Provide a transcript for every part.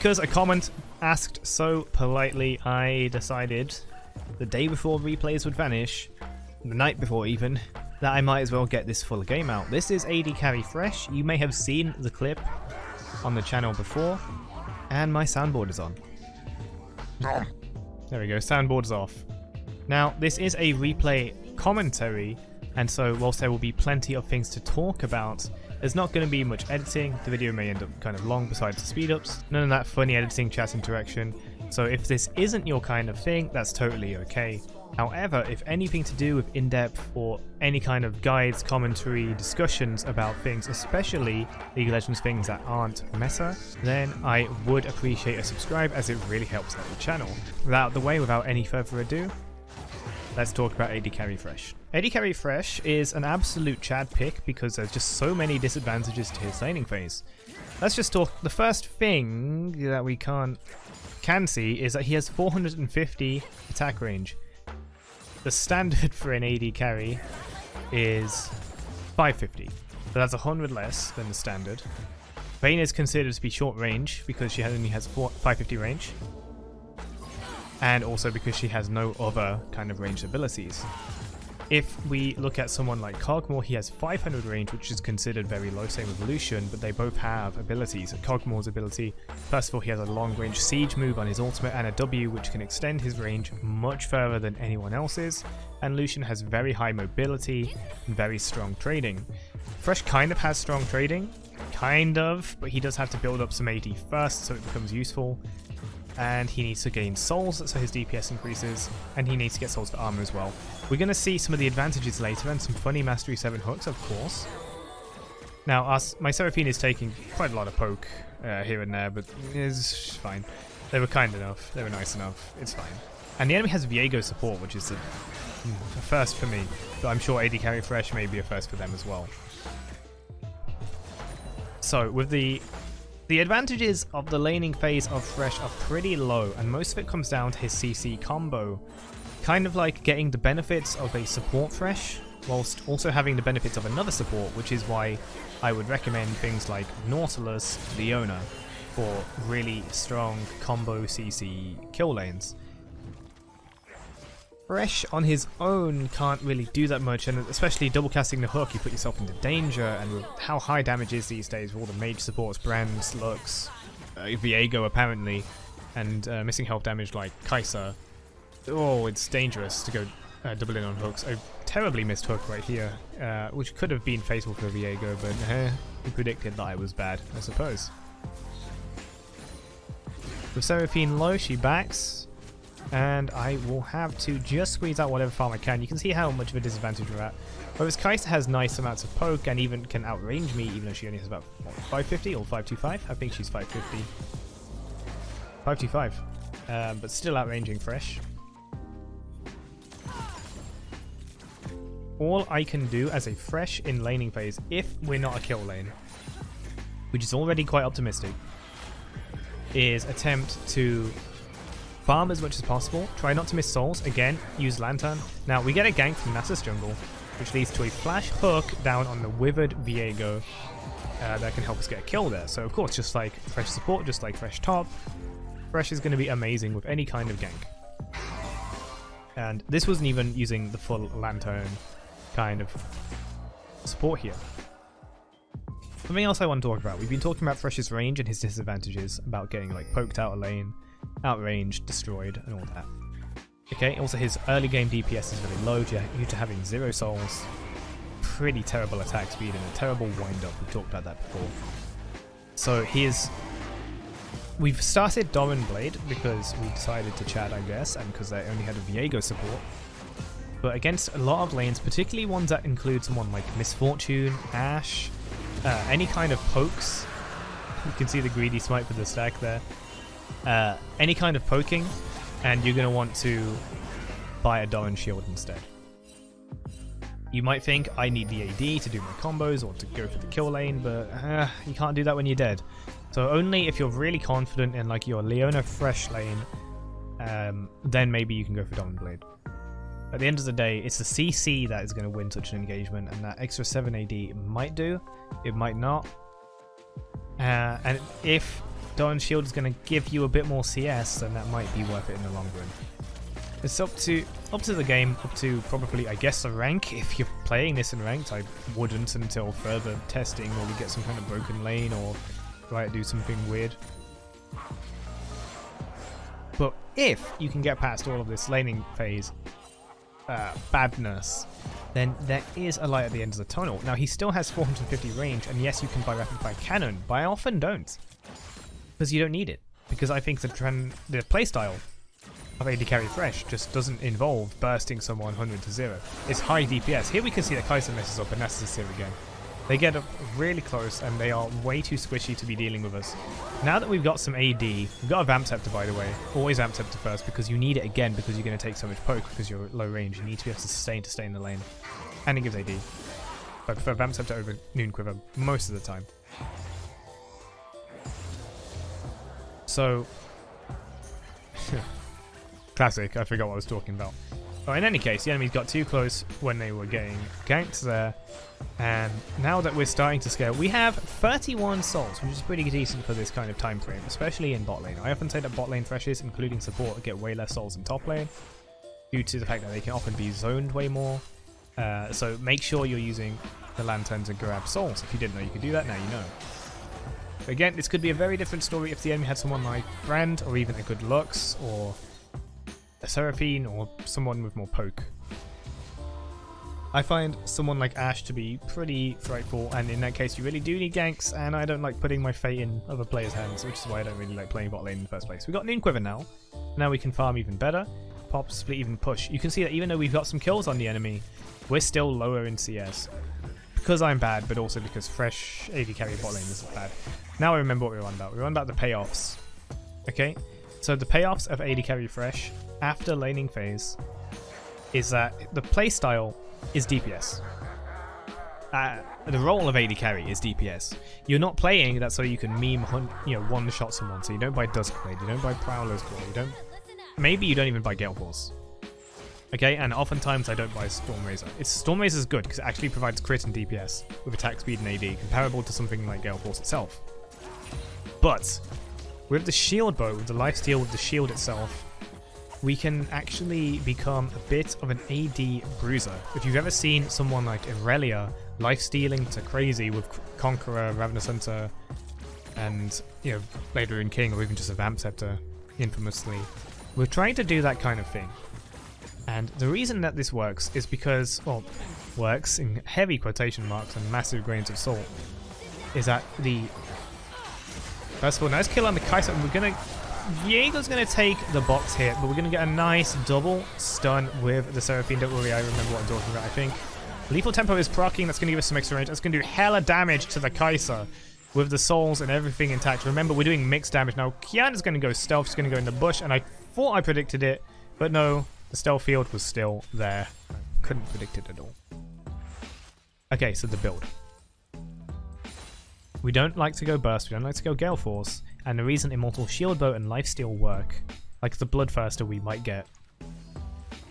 because a comment asked so politely, I decided the day before replays would vanish, the night before even, that I might as well get this full game out. This is AD carry Thresh. You may have seen the clip on the channel before, and my soundboard is on. There we go, soundboard's off. Now, this is a replay commentary, and so whilst there will be plenty of things to talk about, there's not going to be much editing. The video may end up kind of long besides the speed ups. None of that funny editing, chat interaction. So if this isn't your kind of thing, that's totally okay. However, if anything to do with in-depth or any kind of guides, commentary, discussions about things, especially League of Legends things that aren't meta, then I would appreciate a subscribe, as it really helps out the channel. Out of the way, without any further ado, let's talk about AD carry Thresh. AD carry Thresh is an absolute Chad pick because there's just so many disadvantages to his laning phase. Let's just talk. The first thing that we can see is that he has 450 attack range. The standard for an AD carry is 550, so that's 100 less than the standard. Vayne is considered to be short range because she only has 550 range, and also because she has no other kind of ranged abilities. If we look at someone like Kog'Maw, he has 500 range, which is considered very low, same with Lucian, but they both have abilities. Kog'Maw's ability, first of all, he has a long range siege move on his ultimate and a W which can extend his range much further than anyone else's, and Lucian has very high mobility and very strong trading. Thresh kind of has strong trading, but he does have to build up some AD first so it becomes useful. And he needs to gain souls so his DPS increases, and he needs to get souls for armor as well. We're going to see some of the advantages later and some funny Mastery 7 hooks, of course. Now, my Seraphine is taking quite a lot of poke here and there, but it's fine. They were kind enough, they were nice enough, it's fine. And the enemy has Viego support, which is a first for me, but I'm sure AD carry Thresh may be a first for them as well. So, with the advantages of the laning phase of Thresh are pretty low, and most of it comes down to his CC combo. Kind of like getting the benefits of a support Thresh, whilst also having the benefits of another support, which is why I would recommend things like Nautilus, Leona, for really strong combo CC kill lanes. Thresh on his own can't really do that much, and especially double casting the hook, you put yourself into danger, and with how high damage is these days with all the mage supports, Brands, Lux, Viego apparently, and missing health damage like Kai'Sa. Oh, it's dangerous to go double in on hooks. A terribly missed hook right here, which could have been fatal for Viego, but he predicted that I was bad, I suppose. With Seraphine low, she backs. And I will have to just squeeze out whatever farm I can. You can see how much of a disadvantage we're at. Whereas Kai'Sa has nice amounts of poke and even can outrange me, even though she only has about 550 or 525. I think she's 550. 525. But still outranging Thresh. All I can do as a Thresh in laning phase, if we're not a kill lane, which is already quite optimistic, is attempt to farm as much as possible, try not to miss souls, again, use Lantern. Now, we get a gank from Nasus jungle, which leads to a flash hook down on the withered Viego that can help us get a kill there. So, of course, just like Thresh support, just like Thresh top, Thresh is going to be amazing with any kind of gank. And this wasn't even using the full Lantern kind of support here. Something else I want to talk about. We've been talking about Thresh's range and his disadvantages, about getting like poked out a lane, outranged, destroyed, and all that. Okay, also his early game DPS is very low due to having 0 souls, pretty terrible attack speed, and a terrible wind up. We've talked about that before. So we've started Doran Blade because we decided to chat, I guess, and because they only had a Viego support. But against a lot of lanes, particularly ones that include someone like Misfortune, Ashe, any kind of pokes, you can see the greedy smite for the stack there. Any kind of poking, and you're going to want to buy a Doran shield instead. You might think I need the AD to do my combos or to go for the kill lane, but you can't do that when you're dead. So only if you're really confident in like your Leona Thresh lane, then maybe you can go for Doran Blade. At the end of the day, it's the CC that is going to win such an engagement, and that extra 7 AD might do, it might not. And if Dawn Shield is going to give you a bit more CS, then that might be worth it in the long run. It's up to the game, up to probably, I guess, a rank. If you're playing this in ranked, I wouldn't until further testing, or we get some kind of broken lane, or Riot do something weird. But if you can get past all of this laning phase badness, then there is a light at the end of the tunnel. Now, he still has 450 range, and yes, you can buy rapid fire cannon, but I often don't, because you don't need it. Because I think the playstyle of AD carry Thresh just doesn't involve bursting someone 100 to 0. It's high DPS. Here we can see that Kai'Sa messes up, and that's the here again. They get up really close, and they are way too squishy to be dealing with us. Now that we've got some AD, we've got a Vamp Scepter, by the way. Always Vamp Scepter first, because you need it again, because you're going to take so much poke because you're low range. You need to be able to sustain to stay in the lane. And it gives AD. But I prefer Vamp Scepter over Noon Quiver most of the time. So... classic, I forgot what I was talking about. Oh, in any case, the enemies got too close when they were getting ganked there. And now that we're starting to scale, we have 31 souls, which is pretty decent for this kind of time frame, especially in bot lane. I often say that bot lane Threshers, including support, get way less souls in top lane, due to the fact that they can often be zoned way more. So make sure you're using the lanterns and grab souls. If you didn't know you could do that, now you know. But again, this could be a very different story if the enemy had someone like Brand, or even a good Lux, or a Seraphine, or someone with more poke. I find someone like Ashe to be pretty frightful, and in that case you really do need ganks, and I don't like putting my fate in other players' hands, which is why I don't really like playing bot lane in the first place. We've got Noon Quiver now. Now we can farm even better. Pop, split, even push. You can see that even though we've got some kills on the enemy, we're still lower in CS. Because I'm bad, but also because Thresh AD carry bot lane is bad. Now I remember what we were on about. We were on about the payoffs. Okay? So the payoffs of AD carry Thresh after laning phase is that the playstyle is DPS. The role of AD carry is DPS. You're not playing that so you can one-shot someone. So you don't buy Duskblade, you don't buy Prowler's Claw, maybe you don't even buy Gale Force. Okay, and oftentimes I don't buy Stormrazor. Stormrazor is good because it actually provides crit and DPS with attack speed and AD, comparable to something like Gale Force itself. But with the Shieldbow, with the lifesteal, with the shield itself, we can actually become a bit of an AD bruiser. If you've ever seen someone like Irelia lifestealing to crazy with Conqueror, Ravenous Hunter, and later in King, or even just a Vamp Scepter, infamously, we're trying to do that kind of thing. And the reason that this works is because, well, works in heavy quotation marks and massive grains of salt, is that first of all, nice kill on the Kai'Sa, and Viego's gonna take the box hit, but we're gonna get a nice double stun with the Seraphine. Don't worry, I remember what I'm talking about, I think. Lethal Tempo is proccing, that's gonna give us some extra range. That's gonna do hella damage to the Kai'Sa with the souls and everything intact. Remember, we're doing mixed damage. Now, Kiana's gonna go stealth, she's gonna go in the bush, and I thought I predicted it, but no, the stealth field was still there. I couldn't predict it at all. Okay, so the build. We don't like to go burst, we don't like to go Gale Force, and the reason Immortal Shieldbow and Lifesteal work, like the Bloodthirster we might get,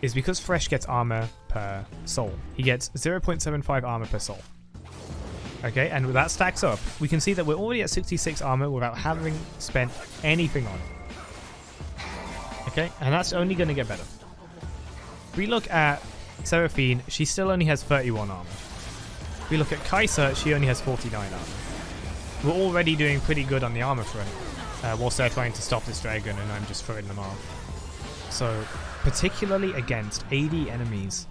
is because Thresh gets armor per soul. He gets 0.75 armor per soul. Okay, and that stacks up. We can see that we're already at 66 armor without having spent anything on it. Okay, and that's only going to get better. If we look at Seraphine, she still only has 31 armor. If we look at Kai'Sa, she only has 49 armor. We're already doing pretty good on the armor front, whilst they're trying to stop this dragon and I'm just throwing them off. So, particularly against AD enemies,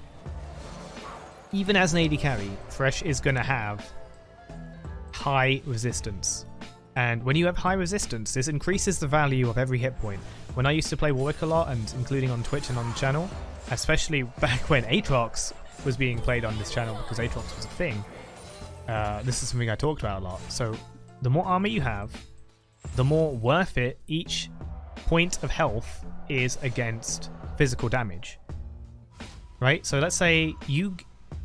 even as an AD carry, Thresh is going to have high resistance. And when you have high resistance, this increases the value of every hit point. When I used to play Warwick a lot, and including on Twitch and on the channel, especially back when Aatrox was being played on this channel because Aatrox was a thing, this is something I talked about a lot. So the more armor you have, the more worth it each point of health is against physical damage. Right? So let's say you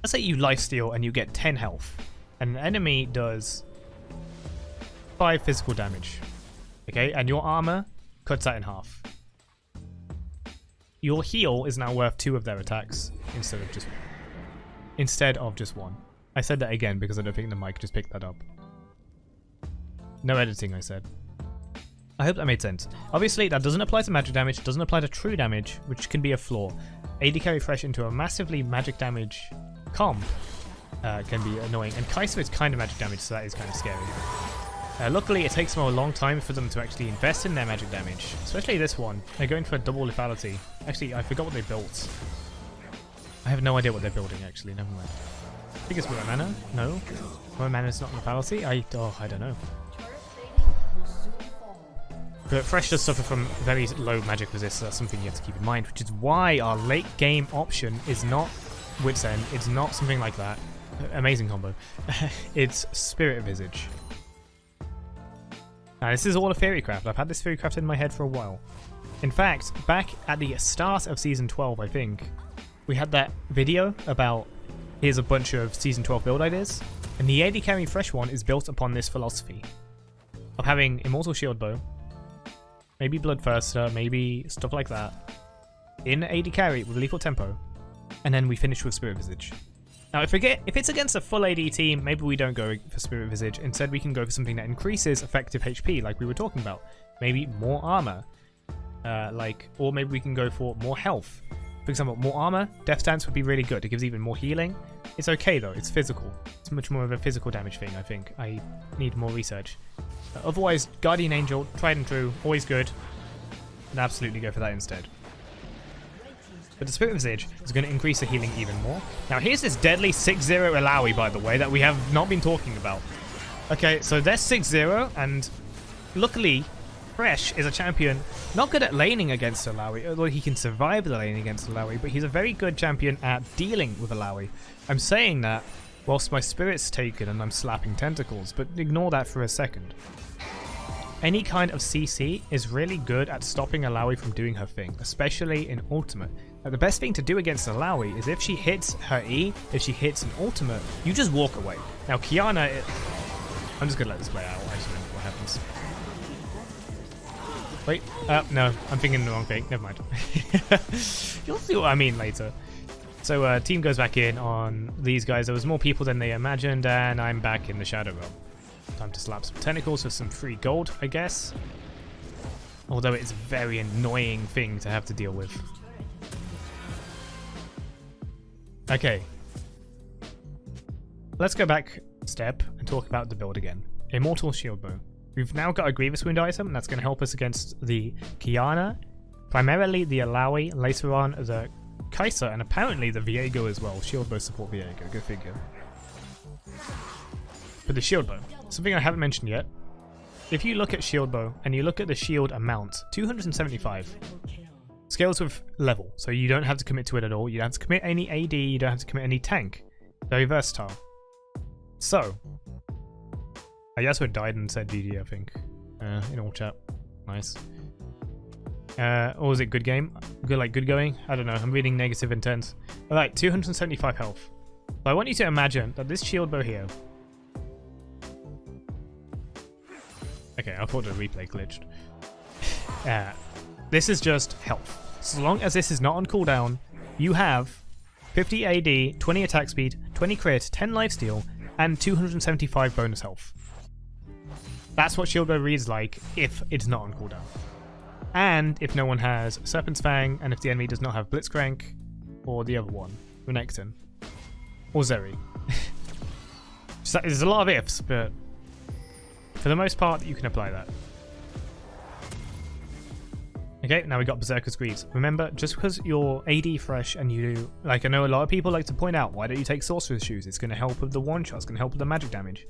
lifesteal and you get 10 health, and an enemy does 5 physical damage. Okay, and your armor cuts that in half. Your heal is now worth 2 of their attacks instead of just 1. I said that again because I don't think the mic just picked that up. No editing, I said. I hope that made sense. Obviously, that doesn't apply to magic damage, doesn't apply to true damage, which can be a flaw. AD carry Thresh into a massively magic damage comp can be annoying, and Kai'Sa is kind of magic damage, so that is kind of scary. Luckily, it takes them a long time for them to actually invest in their magic damage, especially this one. They're going for a double lethality. Actually, I forgot what they built. I have no idea what they're building, actually. Never mind. I think it's White Mana. No? White Mana is not lethality? I don't know. But Thresh does suffer from very low magic resist, so that's something you have to keep in mind, which is why our late game option is not Wit's End. It's not something like that. Amazing combo. It's Spirit Visage. Now, this is all a theory craft. I've had this theory craft in my head for a while. In fact, back at the start of Season 12, I think, we had that video about here's a bunch of Season 12 build ideas, and the AD carry Thresh one is built upon this philosophy of having Immortal Shieldbow, maybe Bloodthirster, maybe stuff like that, in AD carry with lethal tempo, and then we finish with Spirit Visage. Now, if it's against a full AD team, maybe we don't go for Spirit Visage. Instead, we can go for something that increases effective HP, like we were talking about. Maybe more armor, or maybe we can go for more health. For example, more armor, Death Dance would be really good. It gives even more healing. It's okay though. It's physical. It's much more of a physical damage thing. I think I need more research. Otherwise, Guardian Angel, tried and true, always good. And absolutely go for that instead. But the Spirit Visage is going to increase the healing even more. Now here's this deadly 6-0 Illaoi, by the way, that we have not been talking about. Okay, so they're 6-0, and luckily, Thresh is a champion not good at laning against Illaoi, although he can survive the lane against Illaoi, but he's a very good champion at dealing with Illaoi. I'm saying that whilst my spirit's taken and I'm slapping tentacles, but ignore that for a second. Any kind of CC is really good at stopping Illaoi from doing her thing, especially in ultimate. Now, the best thing to do against Illaoi is if she hits her E, if she hits an ultimate, you just walk away. Now Qiyana, I'm just gonna let this play out, I just don't know what happens. Wait, no, I'm thinking the wrong thing, never mind. You'll see what I mean later. So team goes back in on these guys. There was more people than they imagined, and I'm back in the Shadow Realm. Time to slap some tentacles for some free gold, I guess. Although it's a very annoying thing to have to deal with. Okay. Let's go back a step and talk about the build again. Immortal Shieldbow. We've now got a Grievous Wound item, and that's going to help us against the Qiyana, primarily the Illaoi, later on the Kai'Sa, and apparently the Viego as well. Shieldbow support Viego, go figure. But the Shieldbow, something I haven't mentioned yet. If you look at Shieldbow and you look at the shield amount, 275. Scales with level, so you don't have to commit to it at all. You don't have to commit any AD, you don't have to commit any tank. Very versatile. So, Yasuo died and said GG, I think. In all chat. Nice. Or was it good game? Good going? I don't know. I'm reading negative intent. Alright, 275 health. So I want you to imagine that this Shieldbow here. Okay, I thought the replay glitched. This is just health. So long as this is not on cooldown, you have 50 AD, 20 attack speed, 20 crit, 10 lifesteal, and 275 bonus health. That's what Shieldbow reads like if it's not on cooldown. And if no one has Serpent's Fang, and if the enemy does not have Blitzcrank, or the other one, Renekton, or Zeri. So there's a lot of ifs, but for the most part, you can apply that. Okay, now we got Berserker's Greaves. Remember, just because you're AD Thresh and you do, like I know a lot of people like to point out, why don't you take Sorcerer's Shoes? It's going to help with the one-shot, it's going to help with the magic damage.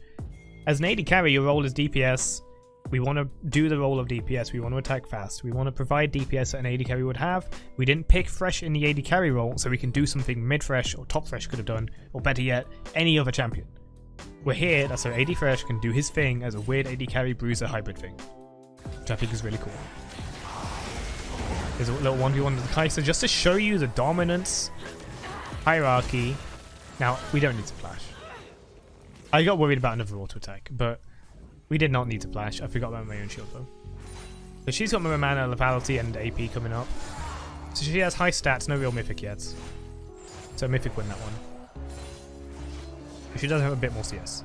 As an AD carry, your role is DPS. We want to do the role of DPS. We want to attack fast. We want to provide DPS that an AD carry would have. We didn't pick Thresh in the AD carry role, so we can do something mid-Thresh or top Thresh could have done, or better yet, any other champion. We're here, that's so AD Thresh can do his thing as a weird AD carry bruiser hybrid thing, which I think is really cool. There's a little 1v1 with the Kai'Sa just to show you the dominance hierarchy. Now, we don't need to flash. I got worried about another auto attack, but we did not need to flash. I forgot about my own shield though. So she's got more mana, lethality, and AP coming up. So she has high stats, no real mythic yet. So mythic win that one. She does have a bit more CS.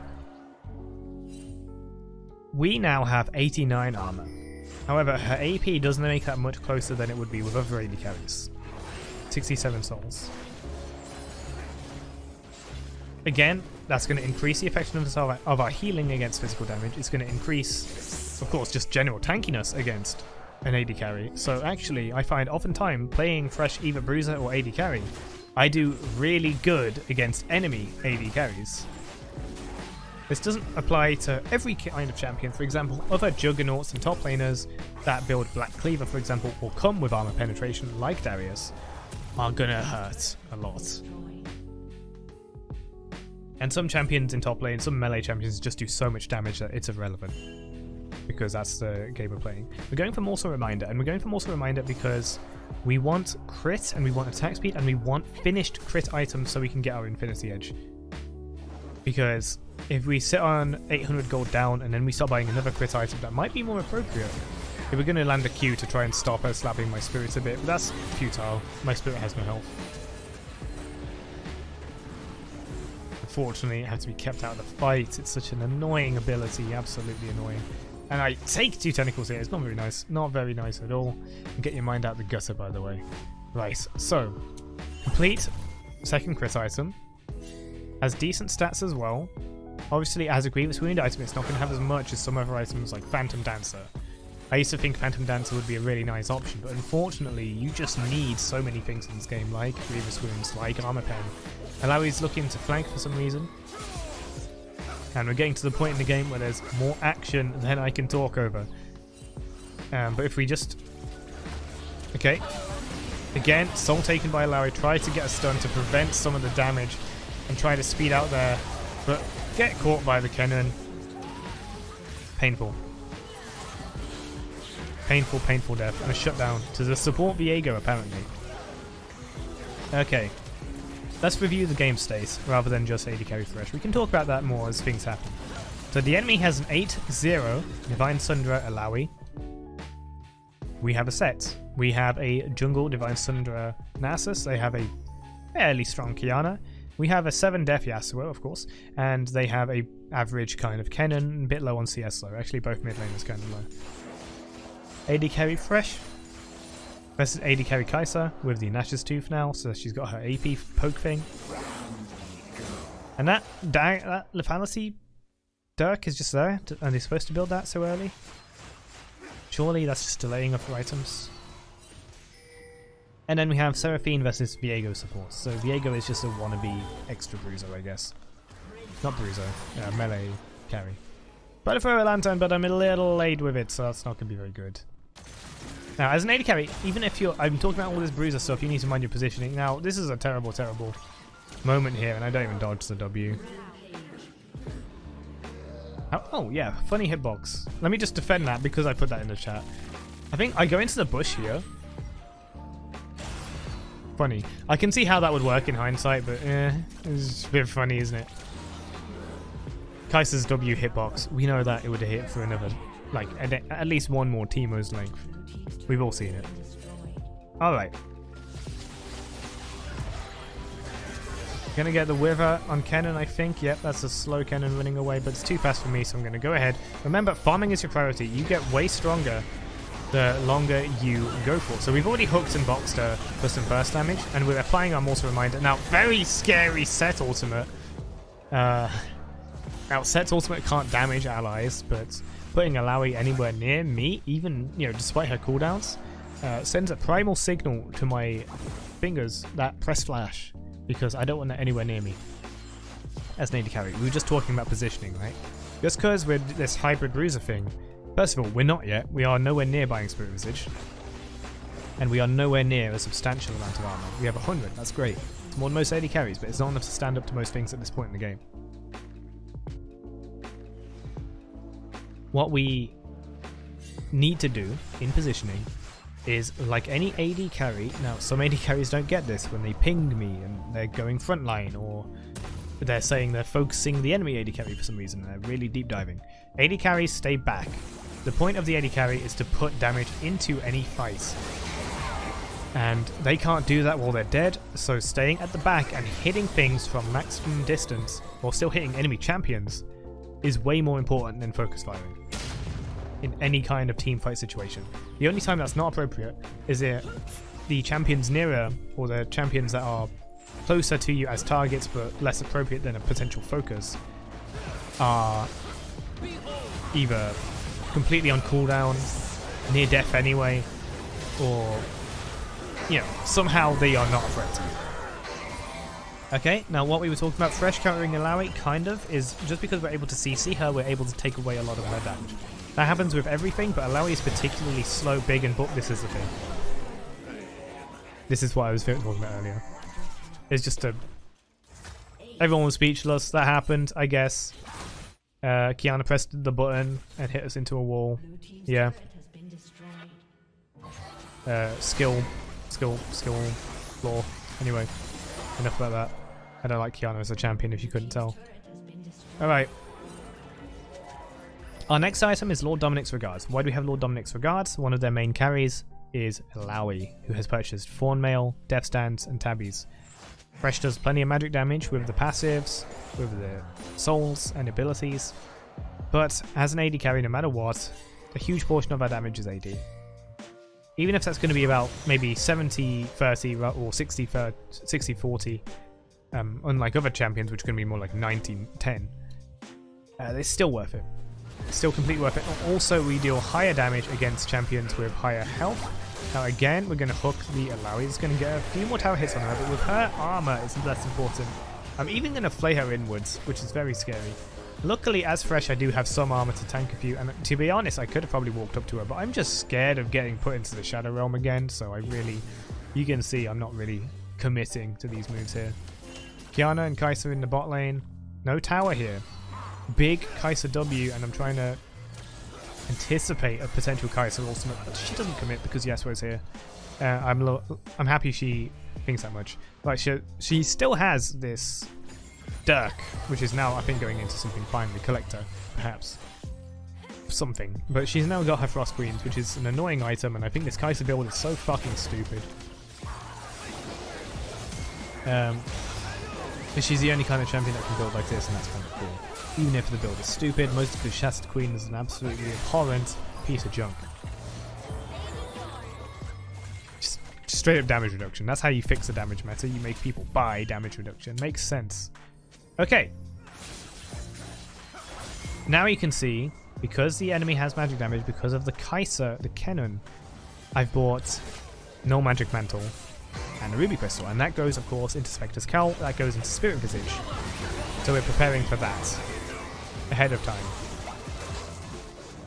We now have 89 armor. However, her AP doesn't make that much closer than it would be with other AD carries. 67 souls. Again, that's going to increase the effectiveness of our healing against physical damage. It's going to increase, of course, just general tankiness against an AD carry. So actually, I find oftentimes playing Thresh either Bruiser or AD carry, I do really good against enemy AD carries. This doesn't apply to every kind of champion. For example, other juggernauts and top laners that build Black Cleaver, for example, or come with armor penetration like Darius, are gonna hurt a lot. And some champions in top lane, some melee champions just do so much damage that it's irrelevant. Because that's the game we're playing. We're going for Mortal Reminder, and we're going for Mortal Reminder because we want crit, and we want attack speed, and we want finished crit items so we can get our Infinity Edge. Because if we sit on 800 gold down and then we start buying another crit item, that might be more appropriate. If we're going to land a Q to try and stop her slapping my spirit a bit, but that's futile. My spirit has no health. Unfortunately, it has to be kept out of the fight. It's such an annoying ability, absolutely annoying. And I take 2 tentacles here. It's not very nice. Not very nice at all. And get your mind out the gutter, by the way. Right, so complete second crit item. Has decent stats as well. Obviously, as a Grievous Wound item, it's not going to have as much as some other items like Phantom Dancer. I used to think Phantom Dancer would be a really nice option, but unfortunately, you just need so many things in this game, like Grievous Wounds, like Armor Pen. Alawi's looking to flank for some reason. And we're getting to the point in the game where there's more action than I can talk over. But if we just... Okay. Again, soul taken by Alawi. Try to get a stun to prevent some of the damage and try to speed out there. But get caught by the cannon. Painful. Painful, painful death. And a shutdown to the support Viego, apparently. Okay. Let's review the game state rather than just AD carry Thresh. We can talk about that more as things happen. So the enemy has an 8-0 Divine Sundra Alawi. We have a set. We have a jungle Divine Sundra Nasus. They have a fairly strong Kiana. We have a 7 Def Yasuo, of course, and they have a average kind of Kennen, a bit low on CS though. Actually, both mid laners kind of low. AD carry Thresh versus AD carry Kai'Sa with the Nash's Tooth now, so she's got her AP poke thing. And that Lethality Dirk is just there. Are they supposed to build that so early? Surely that's just delaying of items. And then we have Seraphine versus Viego support. So Viego is just a wannabe extra bruiser, I guess. Not bruiser, melee carry. But I throw a lantern, but I'm a little late with it, so that's not going to be very good. Now, as an AD carry, even if you're... I'm talking about all this bruiser stuff, you need to mind your positioning. Now, this is a terrible, terrible moment here, and I don't even dodge the W. Oh, yeah, funny hitbox. Let me just defend that because I put that in the chat. I think I go into the bush here. Funny. I can see how that would work in hindsight, but it's a bit funny, isn't it? Kai'Sa's W hitbox, we know that it would hit for another, like, at least one more Teemo's length. We've all seen it. Alright. Gonna get the Wither on Kennen, I think. Yep, that's a slow Kennen running away, but it's too fast for me, so I'm gonna go ahead. Remember, farming is your priority. You get way stronger the longer you go for. So we've already hooked and boxed her for some burst damage, and we're applying our Mortal Reminder. Now, very scary Set ultimate. Now, Set's ultimate can't damage allies, but putting Alawi anywhere near me, even, you know, despite her cooldowns, sends a primal signal to my fingers that press flash, because I don't want that anywhere near me as an AD carry. We were just talking about positioning, right? Just because we're this hybrid bruiser thing, first of all, we're not yet. We are nowhere near buying Spirit Visage, and we are nowhere near a substantial amount of armor. We have 100, that's great. It's more than most AD carries, but it's not enough to stand up to most things at this point in the game. What we need to do in positioning is, like any AD carry, now some AD carries don't get this when they ping me and they're going frontline, or they're saying they're focusing the enemy AD carry for some reason, they're really deep diving. AD carries stay back. The point of the AD carry is to put damage into any fight. And they can't do that while they're dead, so staying at the back and hitting things from maximum distance while still hitting enemy champions is way more important than focus firing. in any kind of team fight situation. The only time that's not appropriate is if the champions nearer, or the champions that are closer to you as targets but less appropriate than a potential focus, are either completely on cooldown, near death anyway, or, you know, somehow they are not a threat to you. Okay, now what we were talking about, Thresh countering Illaoi, kind of, is just because we're able to CC her, we're able to take away a lot of her damage. That happens with everything, but Illaoi is particularly slow, big, and this is the thing. This is what I was talking about earlier. It's just a... Everyone was speechless, that happened, I guess. Qiyana pressed the button and hit us into a wall. Yeah. Skill flaw. Anyway, enough about that. I don't like Qiyana as a champion, if you couldn't tell. Alright. Our next item is Lord Dominic's Regards. Why do we have Lord Dominic's Regards? One of their main carries is Illaoi, who has purchased Thornmail, Death Stands, and Tabbies. Thresh does plenty of magic damage with the passives, with the souls and abilities, but as an AD carry, no matter what, a huge portion of our damage is AD. Even if that's going to be about maybe 70-30 or 60-40, unlike other champions, which are going to be more like 19-10, it's still worth it. It's still completely worth it. Also, we deal higher damage against champions with higher health. Now again, we're going to hook the Illaoi. It's going to get a few more tower hits on her, but with her armor, it's less important. I'm even going to flay her inwards, which is very scary. Luckily, as Thresh, I do have some armor to tank a few, and to be honest, I could have probably walked up to her, but I'm just scared of getting put into the Shadow Realm again, so I really... You can see I'm not really committing to these moves here. Qiyana and Kai'Sa in the bot lane. No tower here. Big Kai'Sa W, and I'm trying to anticipate a potential Kai'Sa ultimate, but she doesn't commit because Yasuo's here. I'm happy she thinks that much. Like she still has this Dirk, which is now I think going into something finally, Collector, perhaps. Something. But she's now got her Frost Queens, which is an annoying item, and I think this Kai'Sa build is so fucking stupid. She's the only kind of champion that can build like this, and that's kind of cool. Even if the build is stupid, most of the Shasta Queen is an absolutely abhorrent piece of junk. Just straight up damage reduction. That's how you fix a damage meta. You make people buy damage reduction. Makes sense. Okay. Now you can see, because the enemy has magic damage, because of the Kai'Sa, the Kennen, I've bought no magic mantle and a ruby crystal, and that goes of course into Spectre's Cowl, that goes into Spirit Visage. So we're preparing for that ahead of time.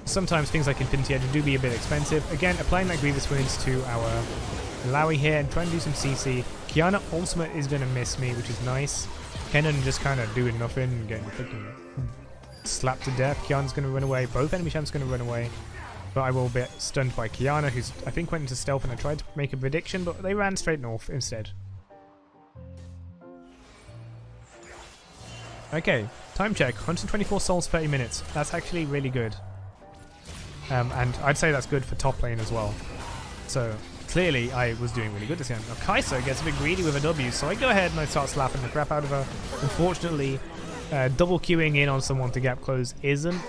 Sometimes things like Infinity Edge do be a bit expensive. Again, applying that Grievous Wounds to our Illaoi here and trying to do some CC. Qiyana ultimate is going to miss me, which is nice. Kennen just kind of doing nothing and getting freaking slapped to death. Qiyana's going to run away. Both enemy champs going to run away. But I will be stunned by Qiyana, who's I think went into stealth, and I tried to make a prediction, but they ran straight north instead. Okay, time check. 124 souls, 30 minutes. That's actually really good. And I'd say that's good for top lane as well. So clearly I was doing really good this game. Now Kai'Sa gets a bit greedy with a W, so I go ahead and I start slapping the crap out of her. Unfortunately, double queuing in on someone to gap close isn't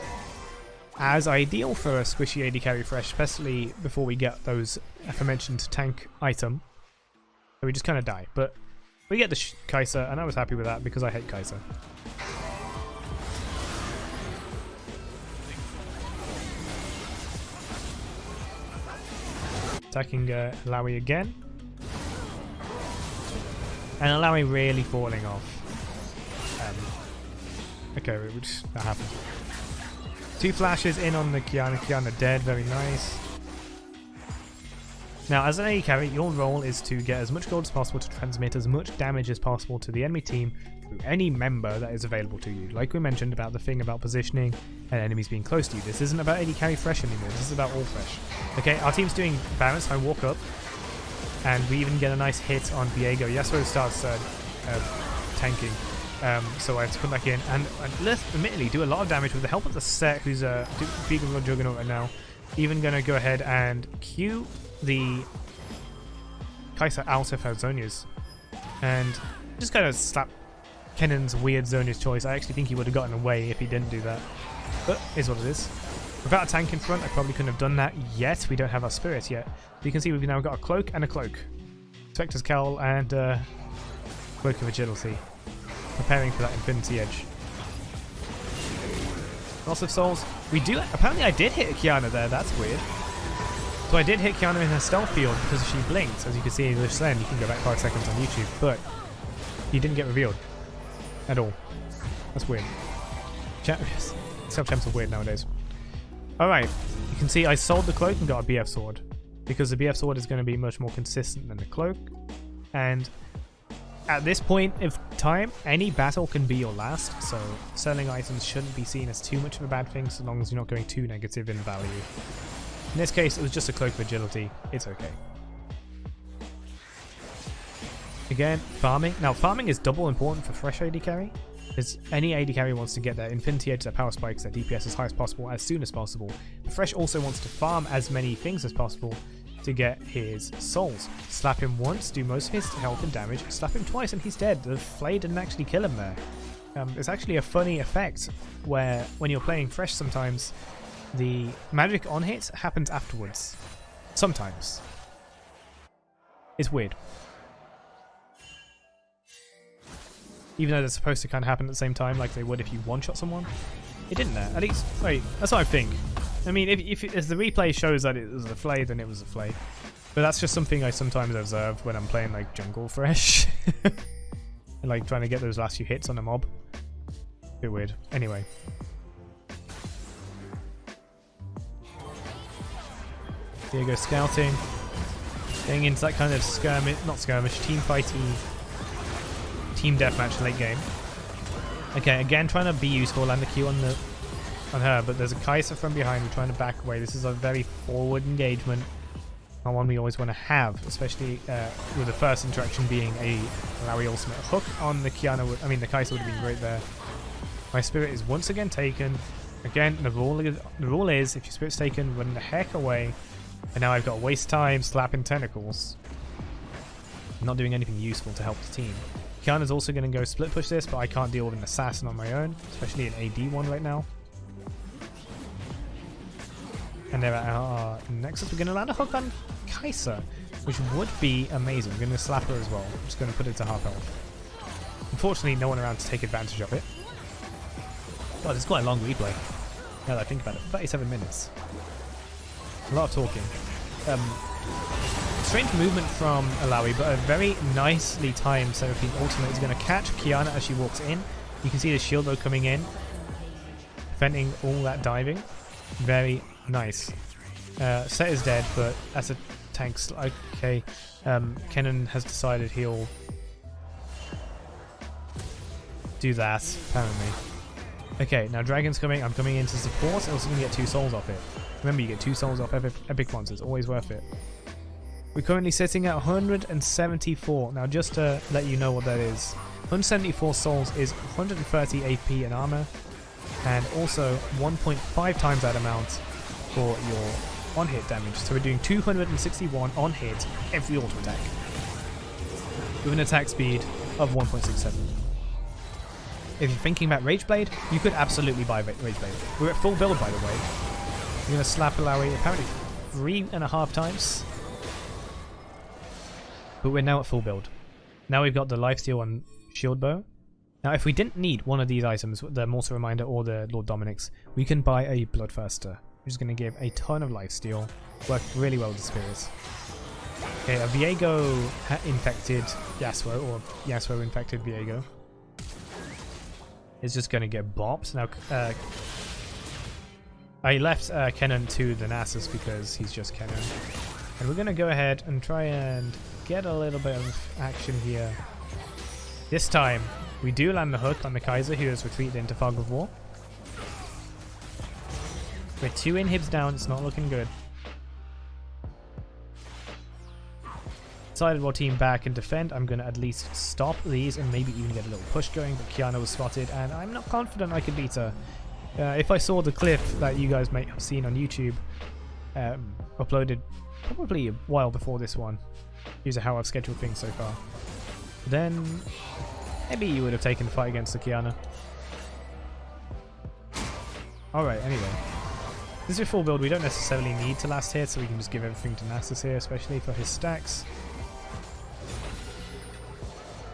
as ideal for a squishy AD carry Thresh, especially before we get those aforementioned tank item. So we just kind of die. But we get the Kai'Sa, and I was happy with that because I hate Kai'Sa. Attacking Illaoi again. And Illaoi really falling off. Okay, that happened. 2 flashes in on the Qiyana. Qiyana dead, very nice. Now, as an AD carry, your role is to get as much gold as possible to transmit as much damage as possible to the enemy team through any member that is available to you. Like we mentioned about the thing about positioning and enemies being close to you. This isn't about AD carry Thresh anymore. This is about all Thresh. Okay, our team's doing balance. I walk up, and we even get a nice hit on Viego. Yasuo starts tanking. So I have to come back in and let's admittedly do a lot of damage with the help of the set, who's a big juggernaut right now. Even gonna go ahead and Q the Kai'Sa out of her Zhonya's and just kind of slap Kennen's weird Zhonya's choice. I actually think he would have gotten away if he didn't do that, but is what it is. Without a tank in front, I probably couldn't have done that yet. We don't have our spirit yet. But you can see we've now got a cloak and a cloak. Spectre's Cowl and Cloak of Agility. Preparing for that Infinity Edge. Lots of souls. We do. Apparently I did hit Qiyana there. That's weird. So I did hit Qiyana in her stealth field because she blinked. As you can see in this then, you can go back 5 seconds on YouTube. But he didn't get revealed. At all. That's weird. Self-champs are weird nowadays. Alright. You can see I sold the cloak and got a BF sword. Because the BF sword is going to be much more consistent than the cloak. And at this point of time, any battle can be your last, so selling items shouldn't be seen as too much of a bad thing so long as you're not going too negative in value. In this case, it was just a cloak of agility. It's okay. Again, farming. Now, farming is double important for Thresh AD carry. Because any AD carry wants to get their Infinity Edge, their power spikes, their DPS as high as possible, as soon as possible. But Thresh also wants to farm as many things as possible to get his souls. Slap him once, do most of his health and damage, slap him twice and he's dead. The Flay didn't actually kill him there. It's actually a funny effect where when you're playing Thresh sometimes the magic on hit happens afterwards. Sometimes. It's weird. Even though they're supposed to kind of happen at the same time like they would if you one-shot someone. It didn't there. At least, wait, that's what I think. I mean, if as the replay shows that it was a Flay, then it was a Flay. But that's just something I sometimes observe when I'm playing like jungle Thresh. And like trying to get those last few hits on a mob. Bit weird. Anyway. Viego scouting. Getting into that kind of skirmish, not skirmish, team fighty, team deathmatch late game. Okay, again trying to be useful, land the Q on her, but there's a Kai'Sa from behind. We're trying to back away. This is a very forward engagement, not one we always want to have, especially with the first interaction being a Larry ultimate hook on the Qiyana. I mean, the Kai'Sa would have been great there. My spirit is once again taken. Again, the rule is if your spirit's taken, run the heck away. And now I've got to waste time slapping tentacles. I'm not doing anything useful to help the team. Qiyana's also going to go split push this, but I can't deal with an assassin on my own, especially an AD one right now. And they're at our Nexus. We're going to land a hook on Kai'Sa, which would be amazing. We're going to slap her as well. I'm just going to put it to half health. Unfortunately, no one around to take advantage of it. God, it's quite a long replay. Now that I think about it, 37 minutes. A lot of talking. Strange movement from Alawi, but a very nicely timed Seraphine ultimate is going to catch Qiyana as she walks in. You can see the Shieldbow coming in, preventing all that diving. Very nice. Set is dead, but that's a tank. Okay, Kennen has decided he'll do that, apparently. Okay, now Dragon's coming. I'm coming in to support. Also going to get 2 souls off it. Remember, you get 2 souls off epic ones. It's always worth it. We're currently sitting at 174. Now, just to let you know what that is, 174 souls is 130 AP and armor, and also 1.5 times that amount for your on-hit damage. So we're doing 261 on-hit every auto attack, with an attack speed of 1.67. If you're thinking about Rageblade, you could absolutely buy Rageblade. We're at full build, by the way. We're going to slap Alawi apparently 3.5 times. But we're now at full build. Now we've got the lifesteal on Shieldbow. Now if we didn't need one of these items, the Mortal Reminder or the Lord Dominic's, we can buy a Bloodthirster, which is going to give a ton of lifesteal. Work really well with the spirits. Okay, a Viego infected Yasuo, or Yasuo infected Viego, is just going to get bopped. Now I left Kennen to the Nasus because he's just Kennen. And we're going to go ahead and try and get a little bit of action here. This time, we do land the hook on the Kai'Sa, who has retreated into Fog of War. We're 2 inhibs down, it's not looking good. Decided we'll team back and defend. I'm going to at least stop these and maybe even get a little push going, but Qiyana was spotted, and I'm not confident I can beat her. If I saw the clip that you guys may have seen on YouTube, uploaded probably a while before this one, due to how I've scheduled things so far, then maybe you would have taken the fight against the Qiyana. Alright, anyway. This is a full build, we don't necessarily need to last hit, so we can just give everything to Nasus here, especially for his stacks.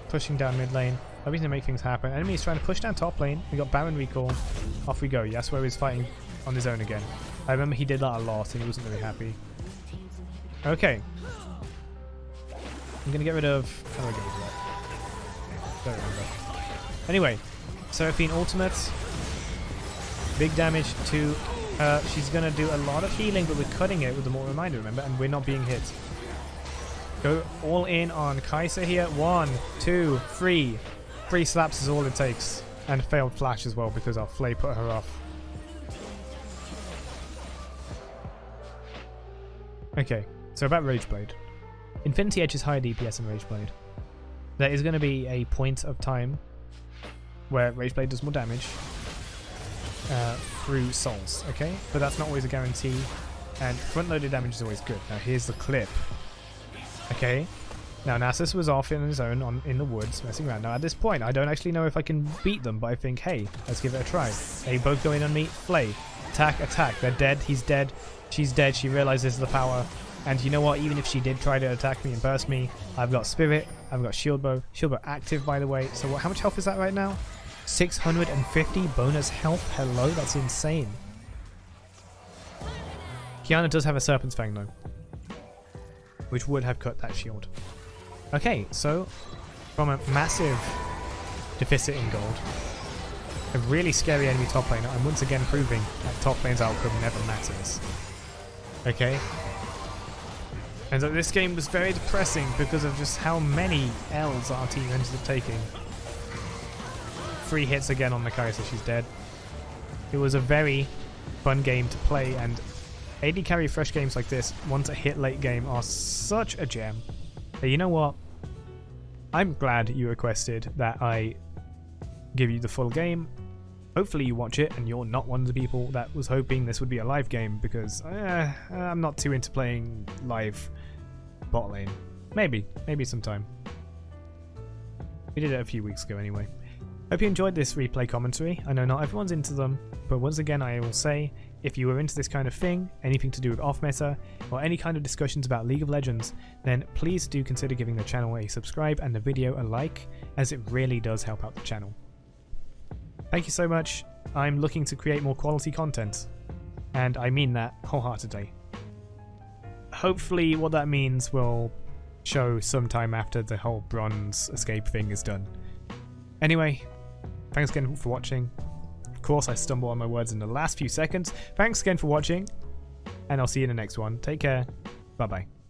Pushing down mid lane, hoping to make things happen. Enemy's trying to push down top lane. We got Baron recall. Off we go. That's where he's fighting on his own again. I remember he did that a lot and he wasn't really happy. Okay. I'm gonna get rid of... How do I get rid of that? Don't remember. Anyway, Seraphine ultimate. Big damage to her. She's gonna do a lot of healing, but we're cutting it with the more reminder, remember? And we're not being hit. Go all in on Kai'Sa here. 1, 2, 3. 3 slaps is all it takes. And failed flash as well because our Flay put her off. Okay, so about Rageblade. Infinity Edge is higher DPS than Rageblade. There is going to be a point of time where Rageblade does more damage through souls, okay? But that's not always a guarantee. And front-loaded damage is always good. Now here's the clip. Okay, now Nasus was off in his own in the woods messing around. Now at this point I don't actually know if I can beat them, but I think, hey, let's give it a try. They both go in on me. Flay, attack, attack. They're dead. He's dead. She's dead. She realizes the power. And you know what, even if she did try to attack me and burst me, I've got Spirit, I've got Shieldbow. Shieldbow active, by the way. So how much health is that right now? 650 bonus health. Hello, that's insane. Kiana does have a Serpent's Fang though, which would have cut that shield. Okay, so from a massive deficit in gold, a really scary enemy top laner, I'm once again proving that top lane's outcome never matters. Okay? And so this game was very depressing because of just how many L's our team ended up taking. 3 hits again on the Kai'Sa, she's dead. It was a very fun game to play, and AD carry Thresh games like this, once a hit late game, are such a gem. But you know what? I'm glad you requested that I give you the full game. Hopefully you watch it and you're not one of the people that was hoping this would be a live game, because I'm not too into playing live bot lane. Maybe sometime. We did it a few weeks ago anyway. Hope you enjoyed this replay commentary. I know not everyone's into them, but once again I will say, if you were into this kind of thing, anything to do with off-meta, or any kind of discussions about League of Legends, then please do consider giving the channel a subscribe and the video a like, as it really does help out the channel. Thank you so much. I'm looking to create more quality content, and I mean that wholeheartedly. Hopefully what that means will show sometime after the whole bronze escape thing is done. Anyway, thanks again for watching. Of course, I stumble on my words in the last few seconds. Thanks again for watching, and I'll see you in the next one. Take care. Bye-bye.